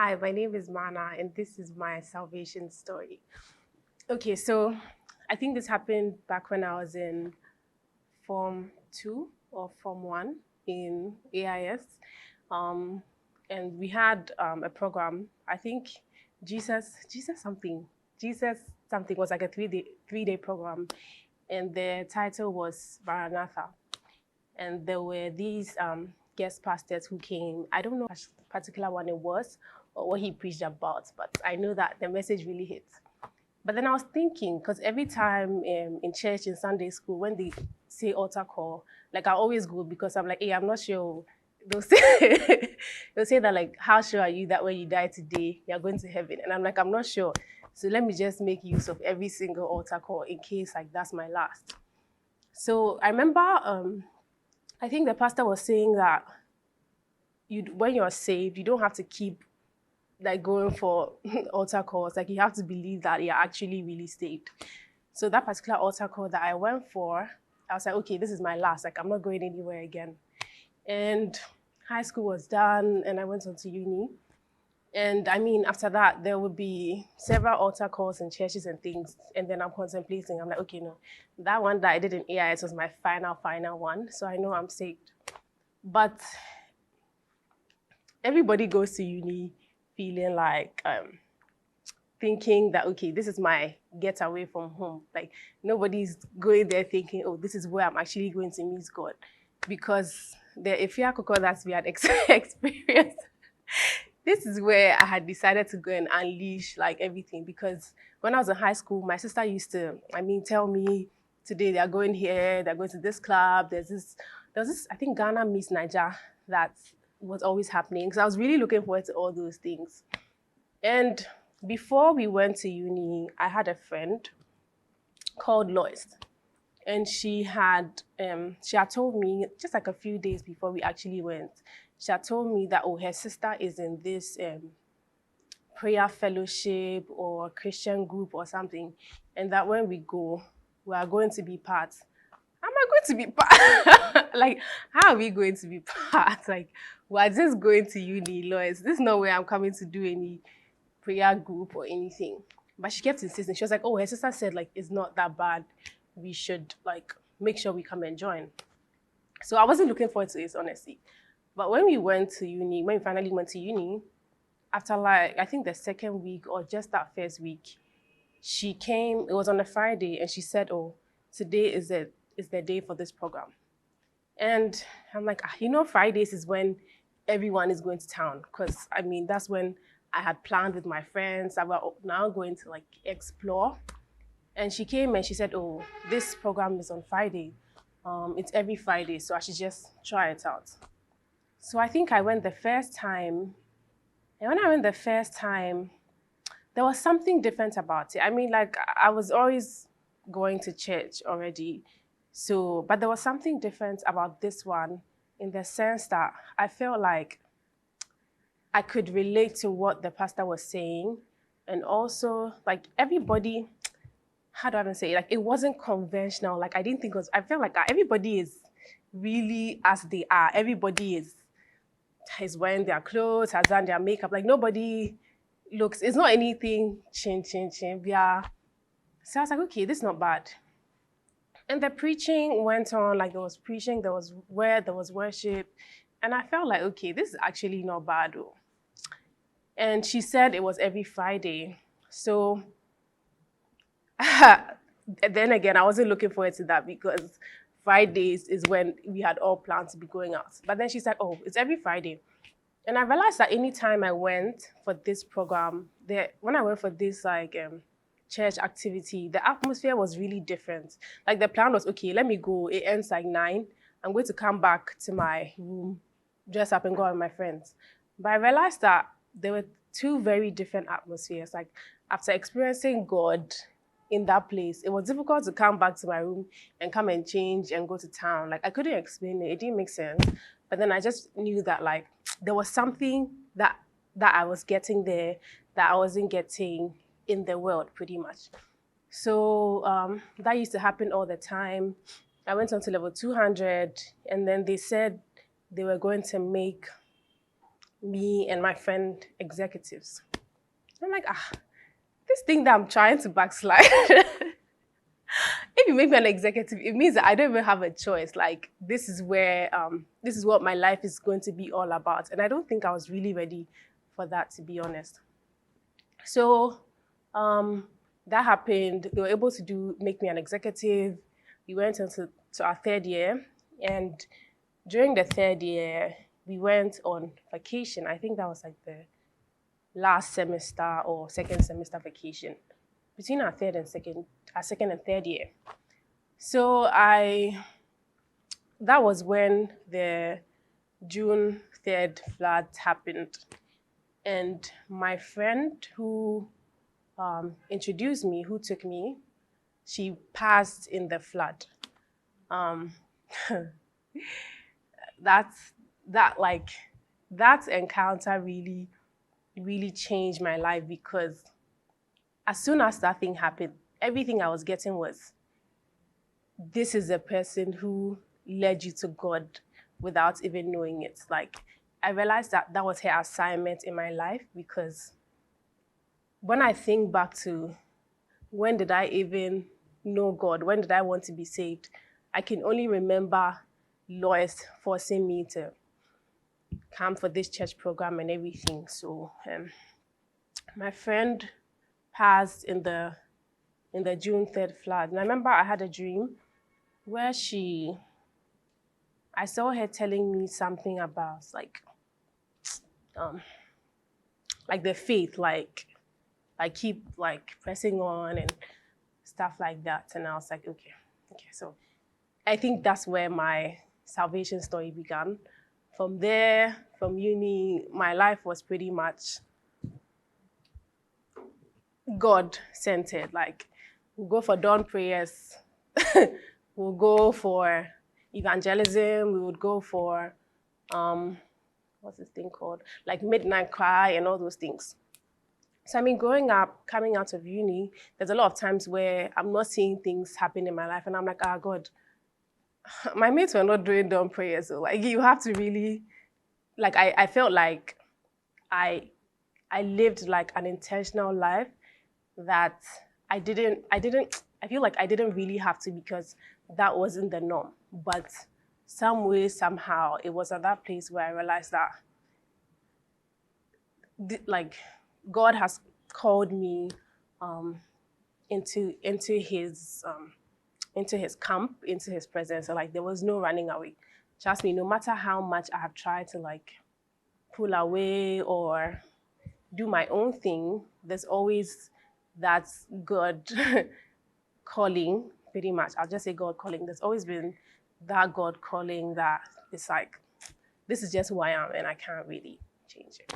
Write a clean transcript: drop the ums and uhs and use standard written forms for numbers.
Hi, my name is Maanaa, and this is my salvation story. Okay, so I think this happened back when I was in Form 2 or Form 1 in AIS. Um, and we had a program, I think Jesus something was like a three day program, and the title was Maranatha. And there were these guest pastors who came. I don't know which particular one it was or what he preached about, but I know that the message really hit. But then I was thinking, because every time in church, in Sunday school, when they say altar call, like I always go because I'm like, hey, I'm not sure. They'll say, they'll say that like, how sure are you that when you die today, you're going to heaven? And I'm like, I'm not sure. So let me just make use of every single altar call in case like that's my last. So I remember I think the pastor was saying that when you're saved, you don't have to keep like going for altar calls. Like you have to believe that you're actually really saved. So that particular altar call that I went for, I was like, okay, this is my last. Like I'm not going anywhere again. And high school was done, and I went on to uni. And I mean, after that, there would be several altar calls in churches and things. And then I'm contemplating. I'm like, okay, no, that one that I did in AIS was my final one. So I know I'm saved. But everybody goes to uni feeling like, thinking that, okay, this is my get away from home. Like nobody's going there thinking, oh, this is where I'm actually going to meet God. Because the Ifia Koko that we had experienced, this is where I had decided to go and unleash like everything. Because when I was in high school, my sister used to, tell me today they're going here, they're going to this club, there's this, I think Ghana Miss Niger that was always happening. Because I was really looking forward to all those things. And before we went to uni, I had a friend called Lois. And she had told me just like a few days before we actually went, she had told me that, oh, her sister is in this prayer fellowship or Christian group or something. And that when we go, we are going to be part. Am I going to be part? Like, how are we going to be part? Like, we're just going to uni, Lois. This is not where I'm coming to do any prayer group or anything. But she kept insisting. She was like, oh, her sister said, like, it's not that bad. We should, like, make sure we come and join. So I wasn't looking forward to this, honestly. But when we finally went to uni, after, like, I think the second week or just that first week, she came, it was on a Friday, and she said, oh, today is the day for this program. And I'm like, Fridays is when everyone is going to town. Because, that's when I had planned with my friends. I was now going to like explore. And she came and she said, oh, this program is on Friday. It's every Friday, so I should just try it out. So I think I went the first time. And when I went the first time, there was something different about it. Like I was always going to church already. So, but there was something different about this one in the sense that I felt like I could relate to what the pastor was saying. And also, like, everybody, how do I even say it? Like, it wasn't conventional. Like, I didn't think it was, I felt like everybody is really as they are. Everybody is wearing their clothes, has done their makeup. Like, nobody looks, it's not anything chin. Yeah. So I was like, okay, this is not bad. And the preaching went on, like, there was preaching, there was word, there was worship. And I felt like, okay, this is actually not bad, though. And she said it was every Friday. So then again, I wasn't looking forward to that because Fridays is when we had all planned to be going out. But then she said, oh, it's every Friday. And I realized that anytime I went for this program, when I went for this church activity, the atmosphere was really different. Like the plan was, okay, let me go. It ends like 9. I'm going to come back to my room, dress up and go out with my friends. But I realized that there were two very different atmospheres. Like after experiencing God in that place, it was difficult to come back to my room and come and change and go to town. Like I couldn't explain it. It didn't make sense. But then I just knew that like there was something that I was getting there that I wasn't getting in the world pretty much. So that used to happen all the time. I went on to level 200 and then they said they were going to make me and my friend executives. I'm like, this thing that I'm trying to backslide. If you make me an executive, it means that I don't even have a choice. Like, this is where, this is what my life is going to be all about. And I don't think I was really ready for that, to be honest. So that happened. They were able to make me an executive. We went into our third year. And during the third year, we went on vacation. I think that was like the last semester or second semester vacation between our second and third year. So that was when the June 3rd flood happened. And my friend who introduced me, who took me, she passed in the flood. That encounter really, really changed my life, because as soon as that thing happened, everything I was getting was, this is a person who led you to God without even knowing it. Like, I realized that that was her assignment in my life, because when I think back to when did I even know God, when did I want to be saved, I can only remember Lois forcing me to come for this church program and everything. So my friend passed in the June 3rd flood. And I remember I had a dream where I saw her telling me something about like the faith, like keep like pressing on and stuff like that. And I was like, okay. So I think that's where my salvation story began. From there, from uni, my life was pretty much God-centered. Like, we'll go for dawn prayers, we'll go for evangelism, we would go for, what's this thing called? Like midnight cry and all those things. So, I mean, growing up, coming out of uni, there's a lot of times where I'm not seeing things happen in my life, and I'm like, God, my mates were not doing dawn prayers. So, like, you have to really, like, I felt like I lived like an intentional life that I feel like I didn't really have to, because that wasn't the norm. But some way, somehow, it was at that place where I realized that, like, God has called me into his camp, into his presence. So, like, there was no running away. Trust me, no matter how much I have tried to like pull away or do my own thing, there's always that God calling, pretty much. I'll just say God calling. There's always been that God calling that it's like, this is just who I am and I can't really change it.